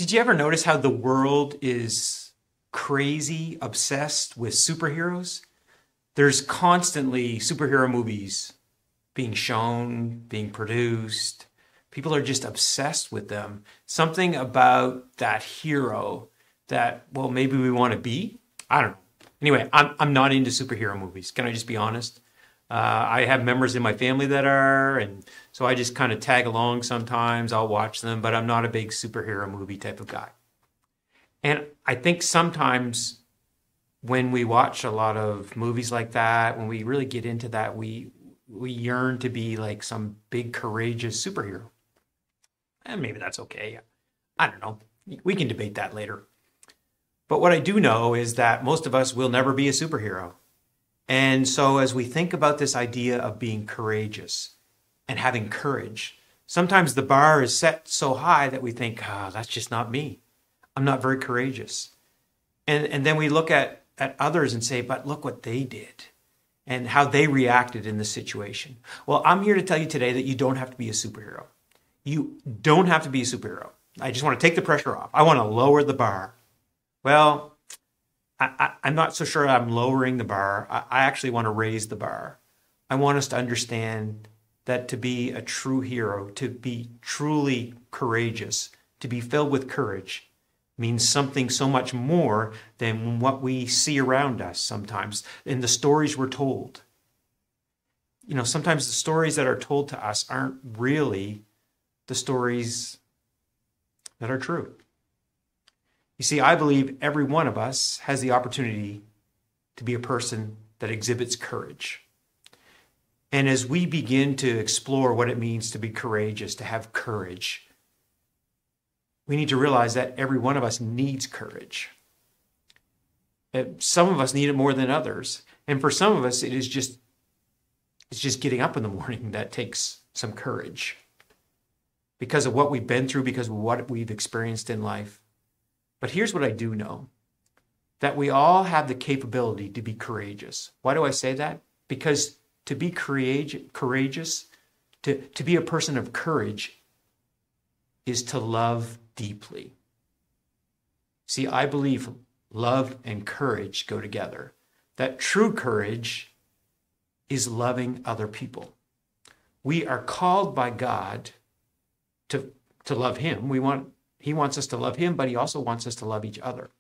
Did you ever notice how the world is crazy obsessed with superheroes? There's constantly superhero movies being shown, being produced. People are just obsessed with them. Something about that hero that, well, maybe we want to be. I don't know. Anyway, I'm not into superhero movies. Can I just be honest? I have members in my family that are, and so I just kind of tag along sometimes. I'll watch them, but I'm not a big superhero movie type of guy. And I think sometimes when we watch a lot of movies like that, when we really get into that, we yearn to be like some big courageous superhero. And maybe that's okay. I don't know. We can debate that later. But what I do know is that most of us will never be a superhero. And so as we think about this idea of being courageous and having courage, sometimes the bar is set so high that we think, that's just not me. I'm not very courageous. And then we look at others and say, but look what they did and how they reacted in the situation. Well, I'm here to tell you today that you don't have to be a superhero. You don't have to be a superhero. I just want to take the pressure off. I want to lower the bar. Well, I'm not so sure I'm lowering the bar. I actually want to raise the bar. I want us to understand that to be a true hero, to be truly courageous, to be filled with courage means something so much more than what we see around us sometimes in the stories we're told. You know, sometimes the stories that are told to us aren't really the stories that are true. You see, I believe every one of us has the opportunity to be a person that exhibits courage. And as we begin to explore what it means to be courageous, to have courage, we need to realize that every one of us needs courage. Some of us need it more than others. And for some of us, it's just getting up in the morning that takes some courage because of what we've been through, because of what we've experienced in life. But here's what I do know, that we all have the capability to be courageous. Why do I say that? Because to be courageous, to be a person of courage, is to love deeply. See, I believe love and courage go together. That true courage is loving other people. We are called by God to love Him. He wants us to love Him, but He also wants us to love each other.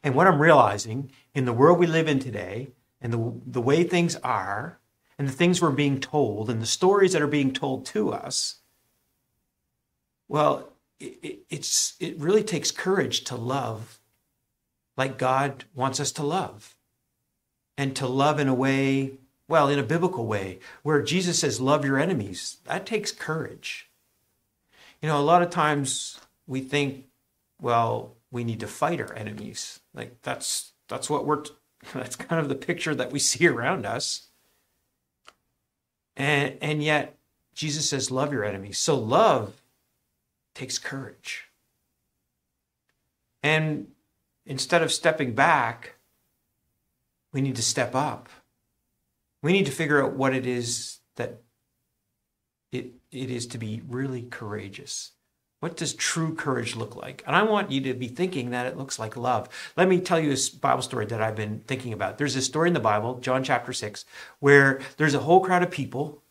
And what I'm realizing in the world we live in today, and the way things are, and the things we're being told, and the stories that are being told to us, well, it really takes courage to love like God wants us to love. And to love in a way, well, in a biblical way, where Jesus says, love your enemies. That takes courage. You know, a lot of times we think, well, we need to fight our enemies. Like that's kind of the picture that we see around us. And yet Jesus says, love your enemies. So love takes courage. And instead of stepping back, we need to step up. We need to figure out what it is that it is to be really courageous. What does true courage look like? And I want you to be thinking that it looks like love. Let me tell you a Bible story that I've been thinking about. There's a story in the Bible, John chapter 6, where there's a whole crowd of people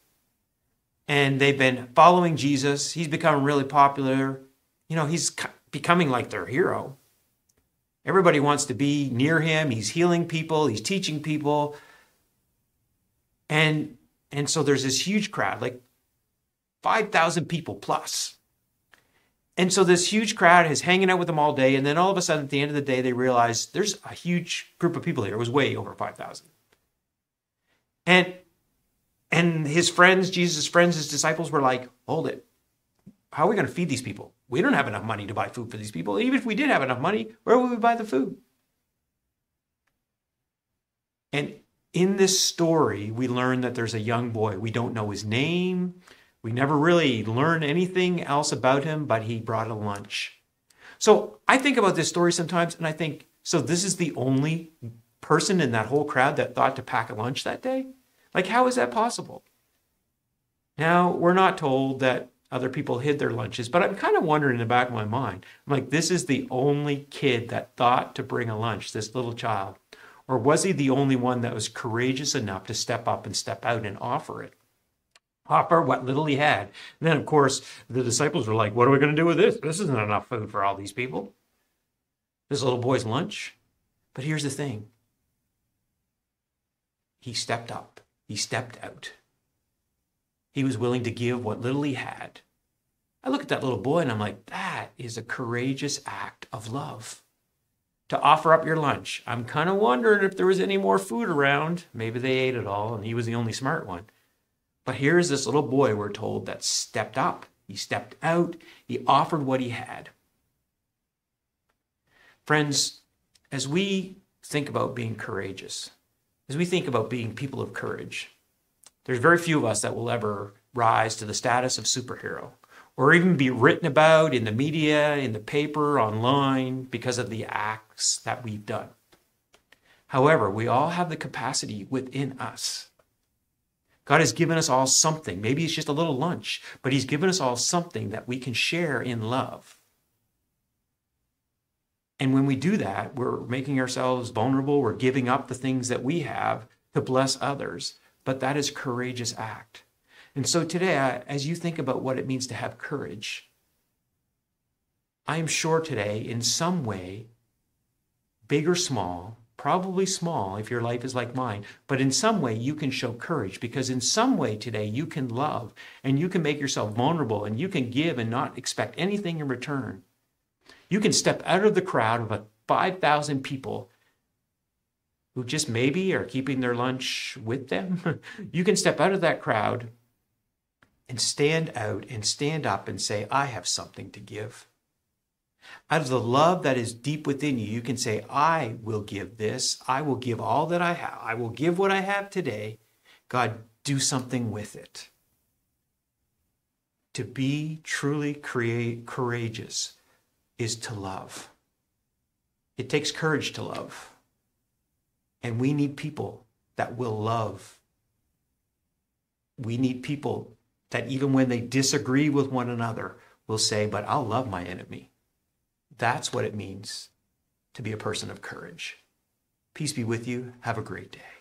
and they've been following Jesus. He's becoming really popular. You know, he's becoming like their hero. Everybody wants to be near him. He's healing people. He's teaching people. And so there's this huge crowd, like 5,000 people plus. And so this huge crowd is hanging out with them all day. And then all of a sudden, at the end of the day, they realize there's a huge group of people here. It was way over 5,000. And his friends, Jesus' friends, his disciples were like, hold it. How are we going to feed these people? We don't have enough money to buy food for these people. Even if we did have enough money, where would we buy the food? And in this story, we learn that there's a young boy. We don't know his name. We never really learn anything else about him, but he brought a lunch. So I think about this story sometimes, and I think, so this is the only person in that whole crowd that thought to pack a lunch that day? Like, how is that possible? Now, we're not told that Other people hid their lunches. But I'm kind of wondering in the back of my mind, I'm like, this is the only kid that thought to bring a lunch, this little child. Or was he the only one that was courageous enough to step up and step out and offer it? Offer what little he had. And then, of course, the disciples were like, what are we going to do with this? This isn't enough food for all these people. This little boy's lunch. But here's the thing. He stepped up. He stepped out. He was willing to give what little he had. I look at that little boy and I'm like, that is a courageous act of love. To offer up your lunch. I'm kind of wondering if there was any more food around. Maybe they ate it all and he was the only smart one. But here's this little boy, we're told, that stepped up. He stepped out. He offered what he had. Friends, as we think about being courageous, as we think about being people of courage, there's very few of us that will ever rise to the status of superhero or even be written about in the media, in the paper, online because of the acts that we've done. However, we all have the capacity within us. God has given us all something. Maybe it's just a little lunch, but he's given us all something that we can share in love. And when we do that, we're making ourselves vulnerable. We're giving up the things that we have to bless others. But that is a courageous act. And so today, as you think about what it means to have courage, I am sure today, in some way, big or small, probably small if your life is like mine, but in some way you can show courage because in some way today you can love and you can make yourself vulnerable and you can give and not expect anything in return. You can step out of the crowd of 5,000 people who just maybe are keeping their lunch with them. You can step out of that crowd and stand out and stand up and say, I have something to give. Out of the love that is deep within you, you can say, I will give this. I will give all that I have. I will give what I have today. God, do something with it. To be truly courageous is to love. It takes courage to love. And we need people that will love. We need people that even when they disagree with one another will say, but I'll love my enemy. That's what it means to be a person of courage. Peace be with you. Have a great day.